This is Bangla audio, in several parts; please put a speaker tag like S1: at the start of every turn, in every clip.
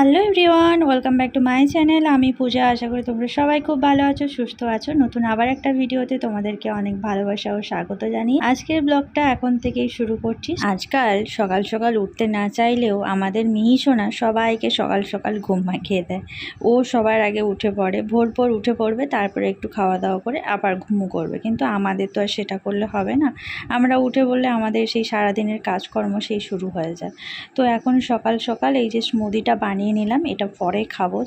S1: Hello everyone, welcome back to my channel. আমি পূজা। আশা করি তোমরা সবাই খুব ভালো আছো, সুস্থ আছো। নতুন আবার একটা ভিডিওতে তোমাদেরকে অনেক ভালোবাসা ও স্বাগত জানিয়ে আজকের ব্লগটা এখন থেকেই শুরু করছি। আজকাল সকাল সকাল উঠতে না চাইলেও আমাদের মিহি সোনা সবাইকে সকাল সকাল ঘুম মাখিয়ে দেয়। ও সবার আগে উঠে পড়ে, ভোর উঠে পড়বে, তারপরে একটু খাওয়া দাওয়া করে আবার ঘুমু করবে। কিন্তু আমাদের তো আর সেটা করলে হবে না। আমরা উঠে বললে আমাদের সেই সারাদিনের কাজকর্ম সেই শুরু হয়ে যায়। তো এখন সকাল সকাল এই যে স্মুদিটা বানিয়ে নিলাম, এটা পরে খাবো।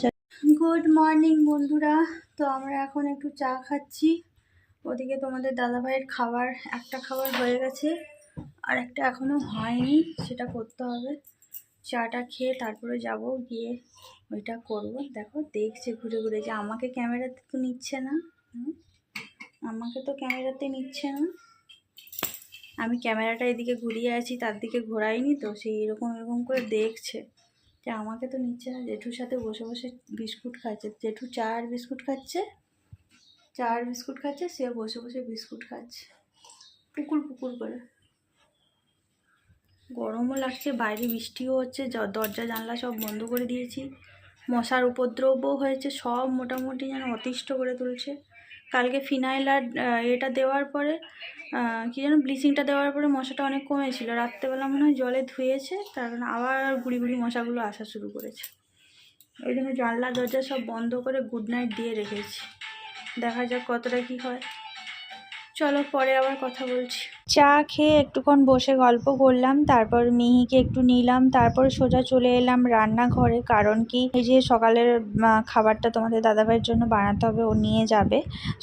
S1: গুড মর্নিং বন্ধুরা। তো আমরা এখন একটু চা খাচ্ছি। ওদিকে তোমাদের দাদাভাইয়ের খাবার, একটা খাবার হয়ে গেছে আর একটা এখনো হয়নি, সেটা করতে হবে। চাটা খেয়ে তারপরে যাব, গিয়ে ওইটা করব। দেখো দেখছে ঘুরে ঘুরে যে আমাকে ক্যামেরাতে তো নিচ্ছে না, আমাকে তো ক্যামেরাতে নিচ্ছে না। আমি ক্যামেরাটা এদিকে ঘুরিয়ে আছি, তার দিকে ঘোরাইনি, তো সেই এরকম করে দেখছে যে আমাকে তো নিচ্ছে না। জেঠুর সাথে বসে বসে বিস্কুট খাচ্ছে। জেঠু চা আর বিস্কুট খাচ্ছে, সে বসে বসে বিস্কুট খাচ্ছে পুকুর করে। গরমও লাগছে, বাইরে বৃষ্টিও হচ্ছে, দরজা জানলা সব বন্ধ করে দিয়েছি। মশার উপদ্রবও হয়েছে, সব মোটামুটি যেন অতিষ্ঠ করে তুলছে। কালকে ফিনাইল আর এটা দেওয়ার পরে কি যেন ব্লিচিংটা দেওয়ার পরে মশাটা অনেক কমেছিল। রাত্রেবেলা মনে হয় জলে ধুয়েছে, কারণ আবার গুড়ি মশাগুলো আসা শুরু করেছে। ওই জন্য জানলা দরজা সব বন্ধ করে গুড নাইট দিয়ে রেখেছি। দেখা যাক কতটা কি হয়। চলো পরে আবার কথা বলছি। চা খেয়ে একটুক্ষণ বসে গল্প করলাম, তারপর মিহিকে একটু নিলাম, তারপর সোজা চলে এলাম রান্নাঘরে। কারণ কি, এই যে সকালের খাবারটা তোমাদের দাদাভাইয়ের জন্য বানাতে হবে, ও নিয়ে যাবে।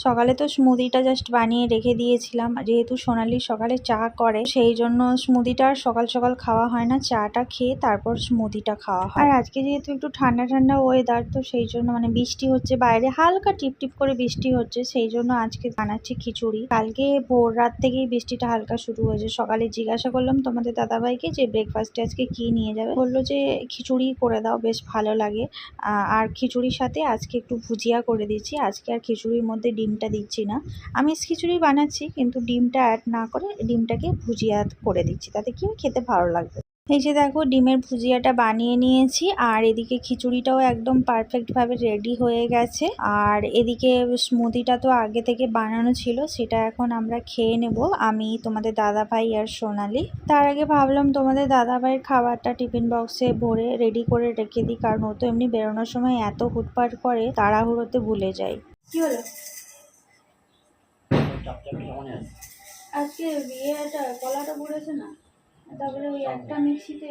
S1: সকালে তো স্মুদিটা জাস্ট বানিয়ে রেখে দিয়েছিলাম, যেহেতু সোনালি সকালে চা করে, সেই জন্য স্মুদিটা আর সকাল সকাল খাওয়া হয় না। চাটা খেয়ে তারপর স্মুদিটা খাওয়া হয়। আর আজকে যেহেতু একটু ঠান্ডা ঠান্ডা ওয়েদার, তো সেই জন্য মানে বৃষ্টি হচ্ছে বাইরে, হালকা টিপ করে বৃষ্টি হচ্ছে, সেই জন্য আজকে বানাচ্ছি খিচুড়ি। কালকে ভোর রাত থেকেই বৃষ্টিটা হালকা শুরু হয়েছে। সকালে জিজ্ঞাসা করলাম তোমাদের দাদাভাইকে যে ব্রেকফাস্টে আজকে কি নিয়ে যাবে, বললো যে খিচুড়ি করে দাও, বেশ ভালো লাগে। আর খিচুড়ির সাথে আজকে একটু ভুজিয়া করে দিচ্ছি। আজকে আর খিচুড়ির মধ্যে ডিমটা দিচ্ছি না, আমি খিচুড়ি বানাচ্ছি কিন্তু ডিমটা অ্যাড না করে ডিমটাকে ভুজিয়া করে দিচ্ছি, তাতে কি খেতে ভালো লাগবে। এই যে দেখো ডিমের ভুজিয়াটা বানিয়ে নিয়েছি, আর এদিকে খিচুড়িটাও একদম পারফেক্টভাবে রেডি হয়ে গেছে। আর এদিকে স্মুদিটা তো আগে থেকে বানানো ছিল, সেটা এখন আমরা খেয়ে নেব, আমি, তোমাদের দাদাভাই আর সোনালি। তার আগে ভাবলাম তোমাদের দাদাভাইয়ের খাবারটা টিফিন বক্সে ভরে রেডি করে রেখে দিই, কারণ ও তো এমনি বেরোনোর সময় এত হুটপাট করে, তাড়াহুড়োতে ভুলে যাই। কি হলো আজকে বিয়েটা, গলাটা পড়েছে না, তারপরে ওই একটা মিক্সিতে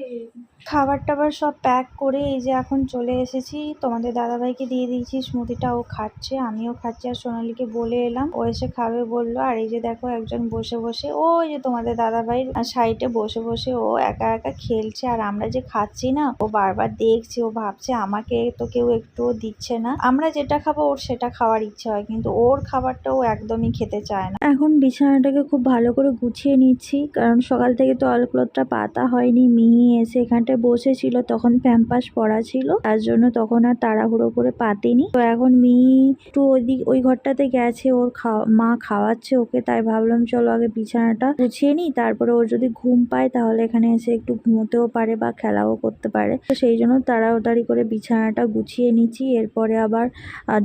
S1: খাবার টাবার সব প্যাক করে এই যে এখন চলে এসেছি। তোমাদের দাদাভাইকে দিয়ে দিয়েছি স্মুদিটা, ও খাচ্ছে, আমিও খাচ্ছি, আর সোনালিকে বলে এলাম, ও এসে খাবে বললো। আর এই যে দেখো একজন বসে বসে, ওই যে তোমাদের দাদাভাইয়ের সাইডে বসে বসে ও একা একা খেলছে, আর আমরা যে খাচ্ছি না, ও বারবার দেখছে, ও ভাবছে আমাকে তো কেউ একটুও দিচ্ছে না। আমরা যেটা খাবো ওর সেটা খাওয়ার ইচ্ছে হয়, কিন্তু ওর খাবারটা ও একদমই খেতে চায় না। এখন বিছানাটাকে খুব ভালো করে গুছিয়ে নিচ্ছি, কারণ সকাল থেকে তো অলক্লোথটা পাতা হয়নি। মিহি এসে এখানটায় বসেছিল, তখন প্যাম্পাস পরা ছিল, তার জন্য তখন আর তাড়াহুড়ো করে পাতিনি। তো এখন মিহি একটু ওই ঘরটাতে গেছে, ওর মা খাওয়াচ্ছে ওকে, তাই ভাবলাম চলো আগে বিছানাটা গুছিয়ে নিই, তারপরে ওর যদি ঘুম পায় তাহলে এখানে এসে একটু ঘুমোতেও পারে বা খেলাও করতে পারে। তো সেই জন্য তাড়াতাড়ি করে বিছানাটা গুছিয়ে নিচ্ছি। এরপরে আবার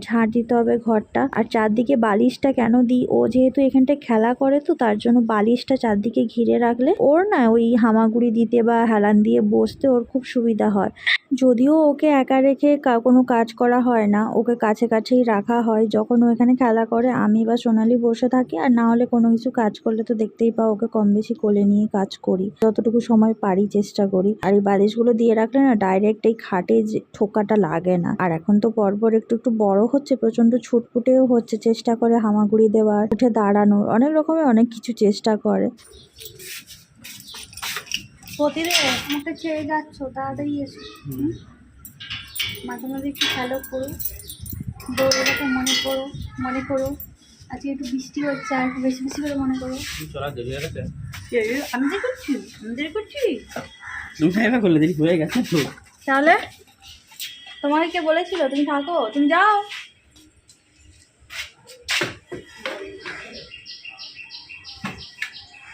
S1: ঝাড় দিতে হবে ঘরটা। আর চারদিকে বালিশটা কেন দিই, ও যেহেতু এখানটায় খেলা করে, তো তার জন্য বালিশটা চারদিকে ঘিরে রাখলে ওর না ওই হামাগুড়ি দিতে বা হেলান দিয়ে বসতে ওর খুব সুবিধা হয়। যদিও ওকে একা রেখে কোনো কাজ করা হয় না, ওকে কাছেই রাখা হয়। যখন ও এখানে খেলা করে আমি বা সোনালি বসে থাকি, আর না হলে কোনো কিছু কাজ করলে তো দেখতেই পাও ওকে কম বেশি কোলে নিয়ে কাজ করি, যতটুকু সময় পারি চেষ্টা করি। আর এই বালিশগুলো দিয়ে রাখলে না ডাইরেক্ট এই খাটে যে ঠোকাটা লাগে না। আর এখন তো পরপর একটু বড় হচ্ছে, প্রচন্ড ছুটপুটেও হচ্ছে, চেষ্টা করে হামাগুড়ি দেওয়ার, উঠে দাঁড়ানোর, অনেক রকমের অনেক কিছু চেষ্টা করে। প্রতিদিন আমাকে ছেড়ে যাচ্ছ, তাড়াতাড়ি এসো, মাঝে মাঝে একটু খেলো করো, বউটাকে মনে করো। আজকে একটু বৃষ্টি হচ্ছে, আর একটু বেশি করে মনে করো। আমি করছি তুমি করলে দেরি হয়ে গেছে তো। তাহলে তোমাকে কে বলেছিল তুমি থাকো, তুমি যাও।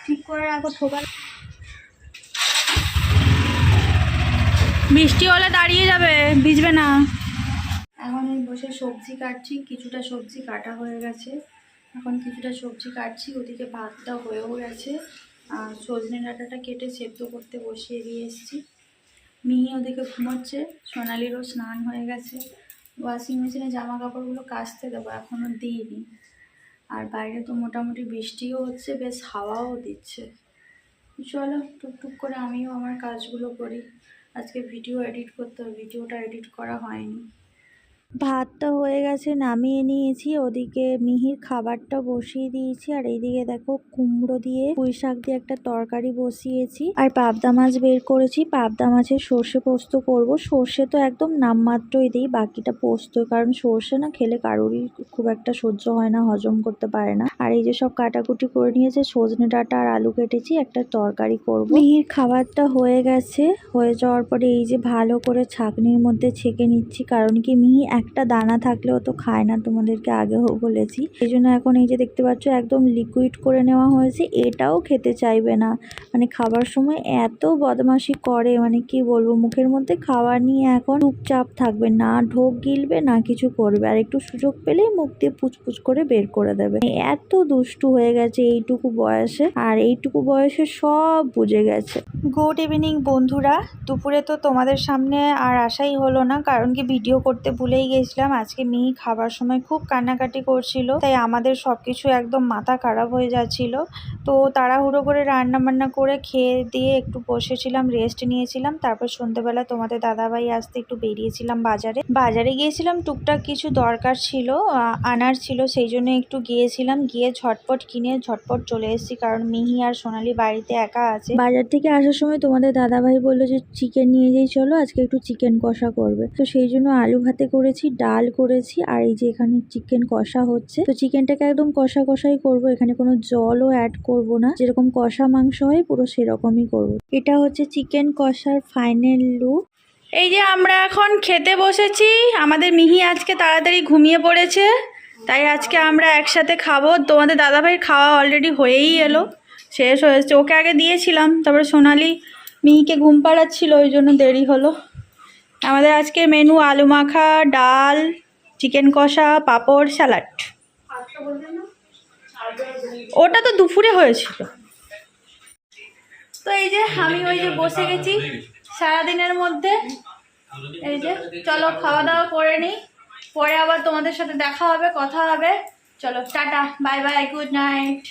S1: ঠিক করে রাখো, ঠোকা। বৃষ্টি হলে দাঁড়িয়ে যাবে, ভিজবে না। এখন আমি বসে সবজি কাটছি, কিছুটা সবজি কাটা হয়ে গেছে, এখন কিছুটা সবজি কাটছি। ওদিকে ভাতটা হয়েও গেছে, আর সজনে ডাঁটাটা কেটে সেদ্ধ করতে বসিয়ে দিয়ে এসেছি। মিহি ওদিকে ঘুমোচ্ছে, সোনালিরও স্নান হয়ে গেছে। ওয়াশিং মেশিনে জামা কাপড়গুলো কাচতে দেবো, এখনও দিইনি। আর বাইরে তো মোটামুটি বৃষ্টিও হচ্ছে, বেশ হাওয়াও দিচ্ছে। চলো টুকটুক করে আমিও আমার কাজগুলো করি। আজকে ভিডিও এডিট করতে হবে, ভিডিওটা এডিট করা হয়নি। ভাতটা হয়ে গেছে, নামিয়ে নিয়েছি। ওদিকে মিহির খাবারটা বসিয়ে দিয়েছি, আর এইদিকে দেখো কুমড়ো দিয়ে পুঁই শাক দিয়ে একটা তরকারি বসিয়েছি। আর পাবদা মাছ বের করেছি, পাবদা মাছের সর্ষে পোস্ত করব। সর্ষে তো একদম নামমাত্রই দিই, বাকিটা পোস্ত, কারণ সর্ষে না খেলে কারোরই খুব একটা সহ্য হয় না, হজম করতে পারে না। আর এই যে সব কাটাকুটি করে নিয়েছে, সজনে ডাঁটা আর আলু কেটেছি, একটা তরকারি করব। মিহির খাবারটা হয়ে গেছে, হয়ে যাওয়ার পরে এই যে ভালো করে ছাঁকনির মধ্যে ছেঁকে নিচ্ছি, কারণ কি মিহি একটা দানা থাকলেও তো খায় না, তোমাদেরকে আগেও বলেছি। এই জন্য এখন এই যে দেখতে পাচ্ছ একদম লিকুইড করে নেওয়া হয়েছে। এটাও খেতে চাইবে না, মানে খাবার সময় এত বদমাশি করে, মানে কি বলবো, মুখের মধ্যে খাবার নিয়ে এখন চুপচাপ থাকবে, না ঢোক গিলবে না কিছু করবে, আর একটু সুযোগ পেলেই মুখ দিয়ে পুচপুচ করে বের করে দেবে। এত দুষ্টু হয়ে গেছে এইটুকু বয়সে, আর এইটুকু বয়সে সব বুঝে গেছে। গুড ইভিনিং বন্ধুরা। দুপুরে তো তোমাদের সামনে আর আসাই হলো না, কারণ কি ভিডিও করতে ভুলেই গেছিলাম। আজকে মিহি খাবার সময় খুব কান্নাকাটি করছিল, তাই আমাদের সবকিছু একদম মাথা খারাপ হয়ে যাচ্ছিল। তো তাড়াহুড়ো করে রান্না বান্না করে খেয়ে দিয়ে একটু বসেছিলাম, রেস্ট নিয়েছিলাম। তারপর সন্ধ্যেবেলা তোমাদের দাদাভাই আসতে একটু বেরিয়েছিলাম বাজারে গিয়েছিলাম, টুকটাক কিছু দরকার ছিল, আনার ছিল, সেই জন্য একটু গিয়েছিলাম। গিয়ে ঝটপট কিনে ঝটপট চলে এসেছি, কারণ মিহি আর সোনালি বাড়িতে একা আছে। বাজার থেকে আসার সময় তোমাদের দাদাভাই বললো যে চিকেন নিয়ে যাই, চলো আজকে একটু চিকেন কষা করবে। তো সেই জন্য আলু ভাতে করেছি, ডাল করেছি, আর এই যে এখানে চিকেন কষা হচ্ছে। তো চিকেনটাকে একদম কষা কষাই করব, এখানে কোনো জলও অ্যাড করব না, যেরকম কষা মাংস হয় পুরো সেরকমই করব। এটা হচ্ছে চিকেন কষার ফাইনাল লুক। এই যে আমরা এখন খেতে বসেছি, আমাদের মিহি আজকে তাড়াতাড়ি ঘুমিয়ে পড়েছে, তাই আজকে আমরা একসাথে খাবো। তোমাদের দাদাভাইয়ের খাওয়া অলরেডি হয়েই এলো, শেষ হয়েছে, ওকে আগে দিয়েছিলাম, তারপরে সোনালি মিহিকে ঘুম পাড়াচ্ছিল, ওই জন্য দেরি হলো। আমাদের আজকের মেনু আলু মাখা, ডাল, চিকেন কষা, পাঁপড়, স্যালাড। ওটা তো দুপুরে হয়েছিল। তো এই যে আমি ওই যে বসে গেছি সারাদিনের মধ্যে। এই যে চলো খাওয়া দাওয়া করে নিই, পরে আবার তোমাদের সাথে দেখা হবে, কথা হবে। চলো tata, bye bye, good night.